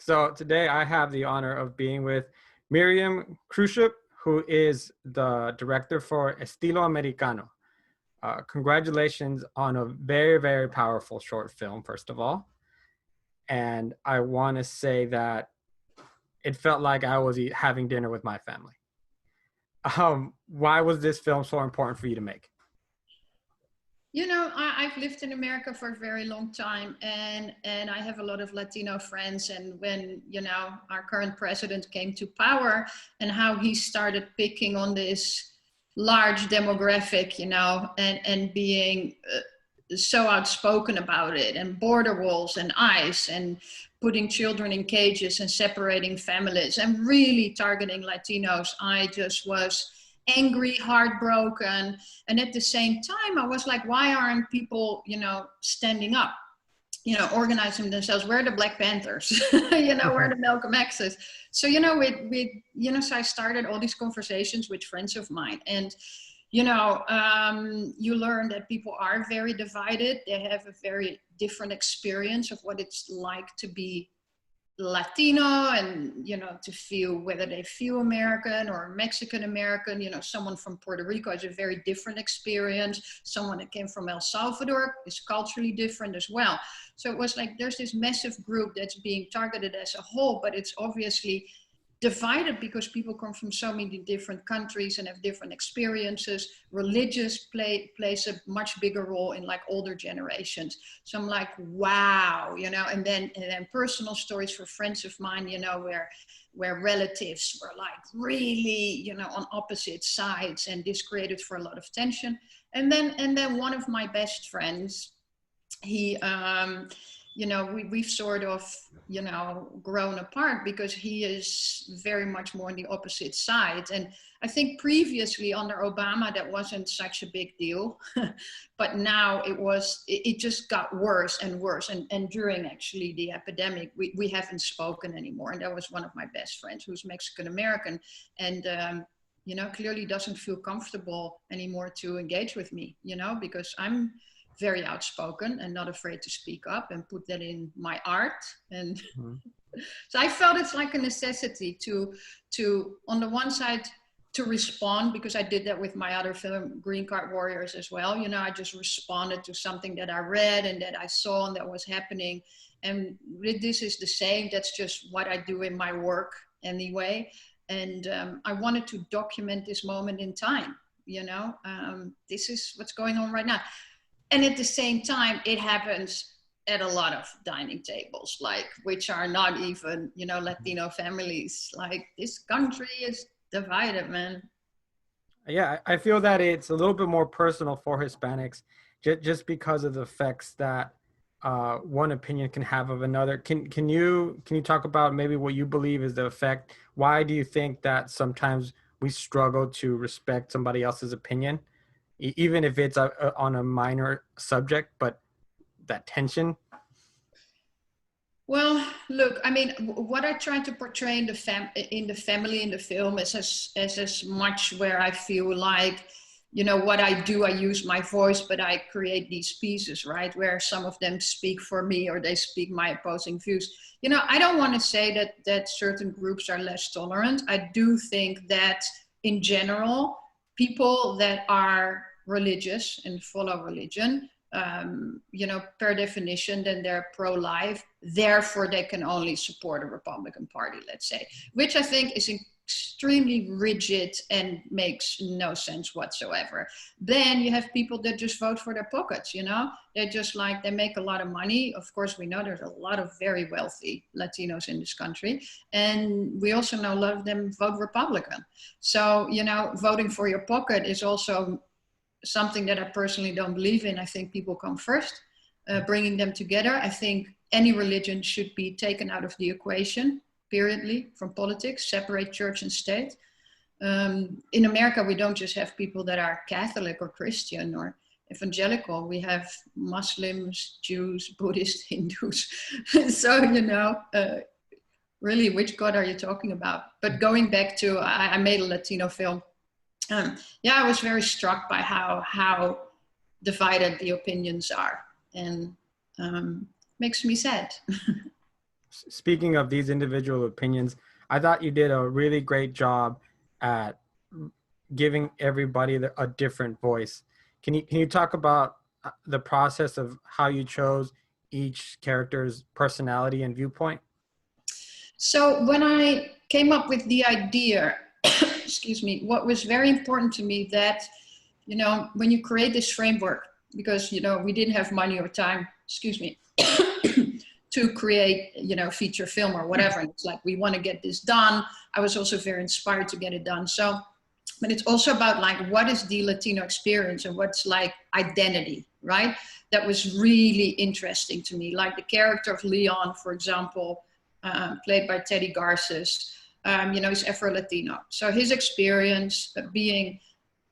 So today I have the honor of being with Miriam Kruishoop, who is the director for Estilo Americano. Congratulations on a very, very powerful short film, first of all. And I want to say that it felt like I was having dinner with my family. Why was this film so important for you to make? You know, I've lived in America for a very long time, and I have a lot of Latino friends. And when, you know, our current president came to power and how he started picking on this large demographic, you know, and being so outspoken about it, and border walls and ICE and putting children in cages and separating families and really targeting Latinos, I just was angry, heartbroken. And at the same time, I was like, why aren't people, you know, standing up, you know, organizing themselves? Where are the Black Panthers? You know, where are the Malcolm X's? So, you know, so I started all these conversations with friends of mine. And, you know, you learn that people are very divided. They have a very different experience of what it's like to be Latino, and, you know, to feel whether they feel American or Mexican American. You know, someone from Puerto Rico has a very different experience. Someone that came from El Salvador is culturally different as well. So it was like, there's this massive group that's being targeted as a whole, but it's obviously divided because people come from so many different countries and have different experiences. Religious plays a much bigger role in like older generations. So I'm like, wow, you know, and then personal stories for friends of mine, you know, where relatives were like really, you know, on opposite sides, and this created for a lot of tension. And then one of my best friends, he you know, we've sort of, you know, grown apart because he is very much more on the opposite side. And I think previously under Obama, that wasn't such a big deal, but now it just got worse and worse. And during actually the epidemic, we haven't spoken anymore. And that was one of my best friends who's Mexican American. And, you know, clearly doesn't feel comfortable anymore to engage with me, you know, because I'm very outspoken and not afraid to speak up and put that in my art. And so I felt it's like a necessity to on the one side to respond, because I did that with my other film, Green Card Warriors, as well. You know, I just responded to something that I read and that I saw and that was happening. And this is the same. That's just what I do in my work anyway. And I wanted to document this moment in time. You know, this is what's going on right now. And at the same time, it happens at a lot of dining tables, like, which are not even, you know, Latino families. Like, this country is divided, man. Yeah, I feel that it's a little bit more personal for Hispanics, just because of the effects that one opinion can have of another. Can you talk about maybe what you believe is the effect? Why do you think that sometimes we struggle to respect somebody else's opinion, even if it's on a minor subject, but that tension? Well, look, I mean, what I try to portray in the family in the film is as much where I feel like, you know, what I do, I use my voice, but I create these pieces, right, where some of them speak for me or they speak my opposing views. You know, I don't want to say that certain groups are less tolerant. I do think that in general, people that are religious and follow religion, you know, per definition, then they're pro-life. Therefore, they can only support a Republican Party, let's say, which I think is extremely rigid and makes no sense whatsoever. Then you have people that just vote for their pockets, you know? They're just like, they make a lot of money. Of course, we know there's a lot of very wealthy Latinos in this country. And we also know a lot of them vote Republican. So, you know, voting for your pocket is also something that I personally don't believe in. I think people come first, bringing them together. I think any religion should be taken out of the equation, periodly, from politics, separate church and state. In America, we don't just have people that are Catholic or Christian or evangelical. We have Muslims, Jews, Buddhists, Hindus. So, you know, really, which God are you talking about? But going back to, I made a Latino film. Yeah, I was very struck by how divided the opinions are, and makes me sad. speaking of these individual opinions, I thought you did a really great job at giving everybody a different voice. Can you talk about the process of how you chose each character's personality and viewpoint? So when I came up with the idea, excuse me, what was very important to me that, you know, when you create this framework, because, you know, we didn't have money or time, excuse me, to create, you know, feature film or whatever. And it's like, we want to get this done. I was also very inspired to get it done. So, but it's also about like, what is the Latino experience and what's like identity, right? That was really interesting to me. Like the character of Leon, for example, played by Teddy Garces, you know, he's Afro-Latino. So his experience of being,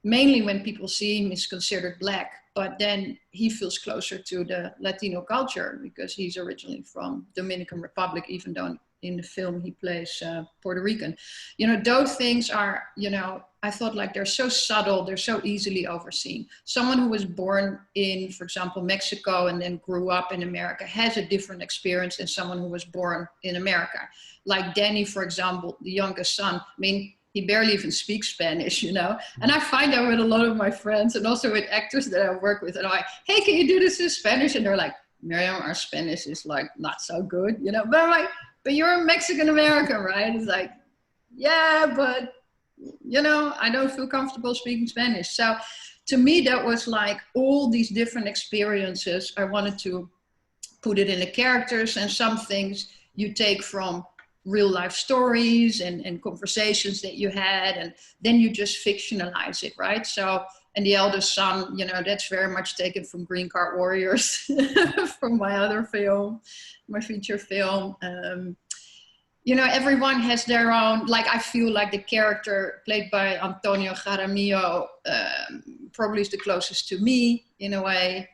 mainly when people see him, is considered Black, but then he feels closer to the Latino culture because he's originally from Dominican Republic, even though in the film he plays Puerto Rican. You know, those things are, you know, I thought like they're so subtle, they're so easily overseen. Someone who was born in, for example, Mexico and then grew up in America has a different experience than someone who was born in America. Like Danny, for example, the youngest son, I mean, he barely even speaks Spanish, you know? And I find that with a lot of my friends and also with actors that I work with. And I'm like, hey, can you do this in Spanish? And they're like, Miriam, our Spanish is like not so good, you know? But I'm like, but you're a Mexican American, right? It's like, yeah, but, you know, I don't feel comfortable speaking Spanish. So to me, that was like all these different experiences. I wanted to put it in the characters, and some things you take from real life stories and conversations that you had, and then you just fictionalize it, right? So, and the eldest son, you know, that's very much taken from Green Card Warriors, from my other film, my feature film. You know, everyone has their own, like, I feel like the character played by Antonio Jaramillo probably is the closest to me in a way,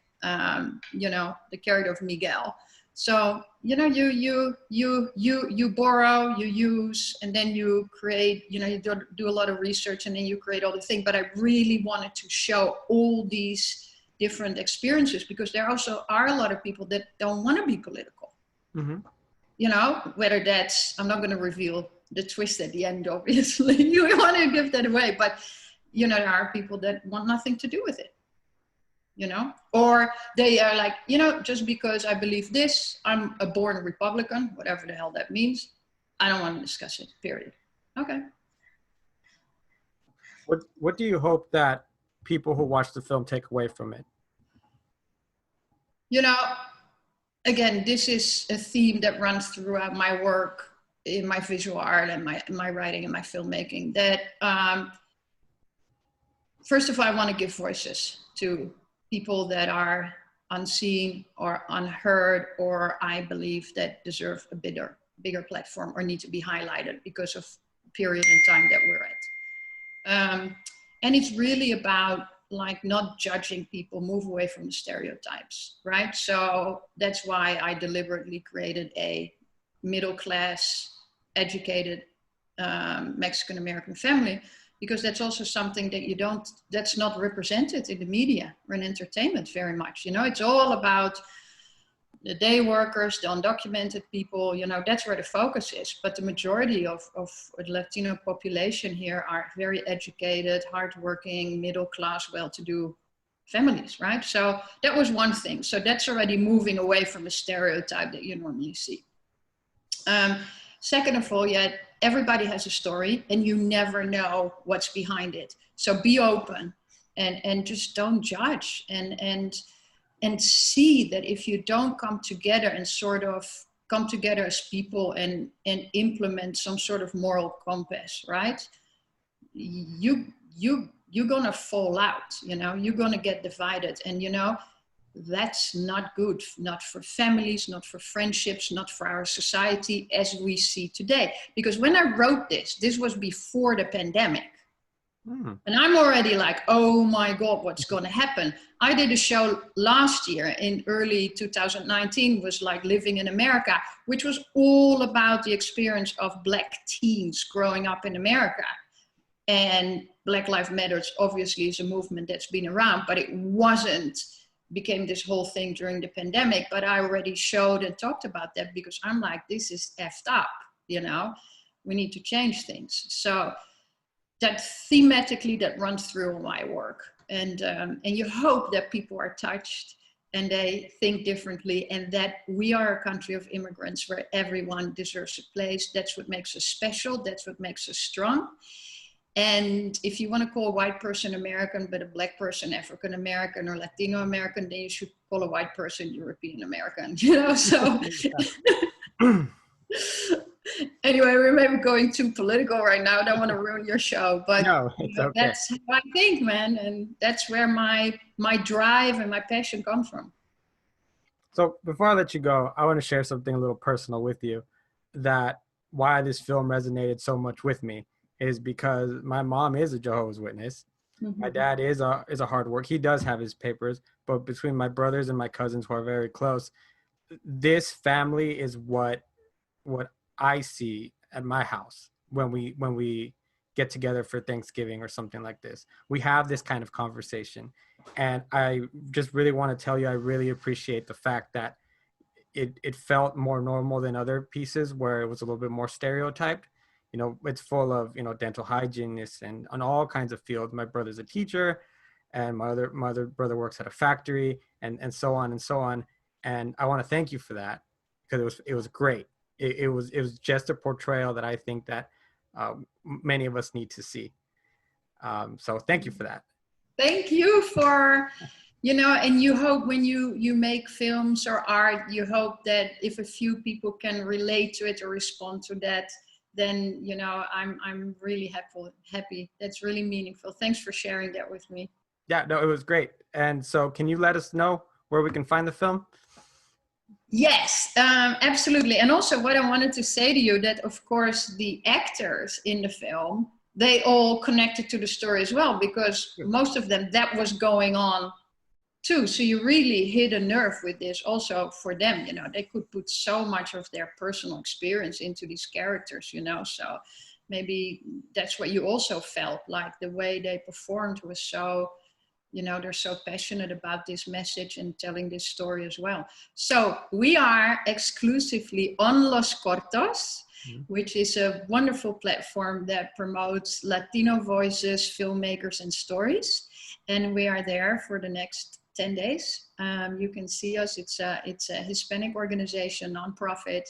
you know, the character of Miguel. So, you know, you borrow, you use, and then you create, you know, you do a lot of research and then you create all the things. But I really wanted to show all these different experiences because there also are a lot of people that don't want to be political. Mm-hmm. You know, whether that's, I'm not going to reveal the twist at the end, obviously. You want to give that away. But, you know, there are people that want nothing to do with it. You know, or they are like, you know, just because I believe this, I'm a born Republican, whatever the hell that means. I don't want to discuss it, period. Okay. What do you hope that people who watch the film take away from it? You know, again, this is a theme that runs throughout my work in my visual art and my writing and my filmmaking, that first of all, I want to give voices to people that are unseen or unheard, or I believe that deserve a bigger platform or need to be highlighted because of the period in time that we're at. And it's really about like not judging people, move away from the stereotypes, right? So that's why I deliberately created a middle-class, educated Mexican-American family, because that's also something that that's not represented in the media or in entertainment very much. You know, it's all about the day workers, the undocumented people, you know, that's where the focus is. But the majority of the Latino population here are very educated, hardworking, middle-class, well-to-do families, right? So that was one thing. So that's already moving away from a stereotype that you normally see. Second of all, everybody has a story and you never know what's behind it. So be open and just don't judge and see that if you don't come together and sort of come together as people and implement some sort of moral compass, right? You're gonna fall out, you know, you're gonna get divided, and you know, that's not good, not for families, not for friendships, not for our society as we see today. Because when I wrote this was before the pandemic. And I'm already like, oh my God, what's going to happen? I did a show last year in early 2019, was like Living in America, which was all about the experience of Black teens growing up in America. And Black Lives Matter obviously is a movement that's been around, but it wasn't became this whole thing during the pandemic, but I already showed and talked about that because I'm like, this is effed up, you know, we need to change things. So that thematically that runs through all my work, and you hope that people are touched and they think differently, and that we are a country of immigrants where everyone deserves a place. That's what makes us special. That's what makes us strong. And if you want to call a white person American, but a black person African American or Latino American, then you should call a white person European American, you know, so. Anyway, we may be going too political right now. I don't want to ruin your show, but No, it's okay. That's how I think, man. And that's where my drive and my passion come from. So before I let you go, I want to share something a little personal with you, that why this film resonated so much with me is because my mom is a Jehovah's Witness. Mm-hmm. My dad is a hard worker. He does have his papers, but between my brothers and my cousins who are very close, this family is what I see at my house when we get together for Thanksgiving or something like this. We have this kind of conversation. And I just really want to tell you, I really appreciate the fact that it felt more normal than other pieces where it was a little bit more stereotyped. You know, it's full of, you know, dental hygienists and on all kinds of fields. My brother's a teacher and my other brother works at a factory and so on and so on. And I want to thank you for that because it was great. It was just a portrayal that I think that many of us need to see. So thank you for that. Thank you for, you know, and you hope when you make films or art, you hope that if a few people can relate to it or respond to that, then, you know, I'm really happy. That's really meaningful. Thanks for sharing that with me. Yeah, no, it was great. And so can you let us know where we can find the film? Yes, absolutely. And also what I wanted to say to you that, of course, the actors in the film, they all connected to the story as well, because most of them, that was going on too. So you really hit a nerve with this also for them, you know, they could put so much of their personal experience into these characters, you know, so maybe that's what you also felt, like the way they performed was so, you know, they're so passionate about this message and telling this story as well. So we are exclusively on Los Cortos, which is a wonderful platform that promotes Latino voices, filmmakers, and stories. And we are there for the next 10 days. You can see us. It's a Hispanic organization, nonprofit.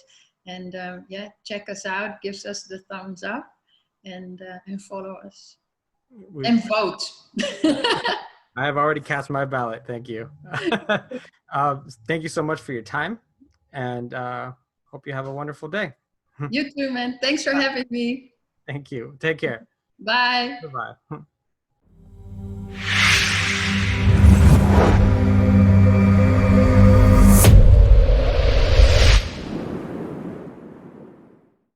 And yeah, check us out, gives us the thumbs up, and follow us. And vote. I have already cast my ballot. Thank you. Thank you so much for your time, and hope you have a wonderful day. You too, man. Thanks for having me. Thank you. Take care. Bye. Goodbye.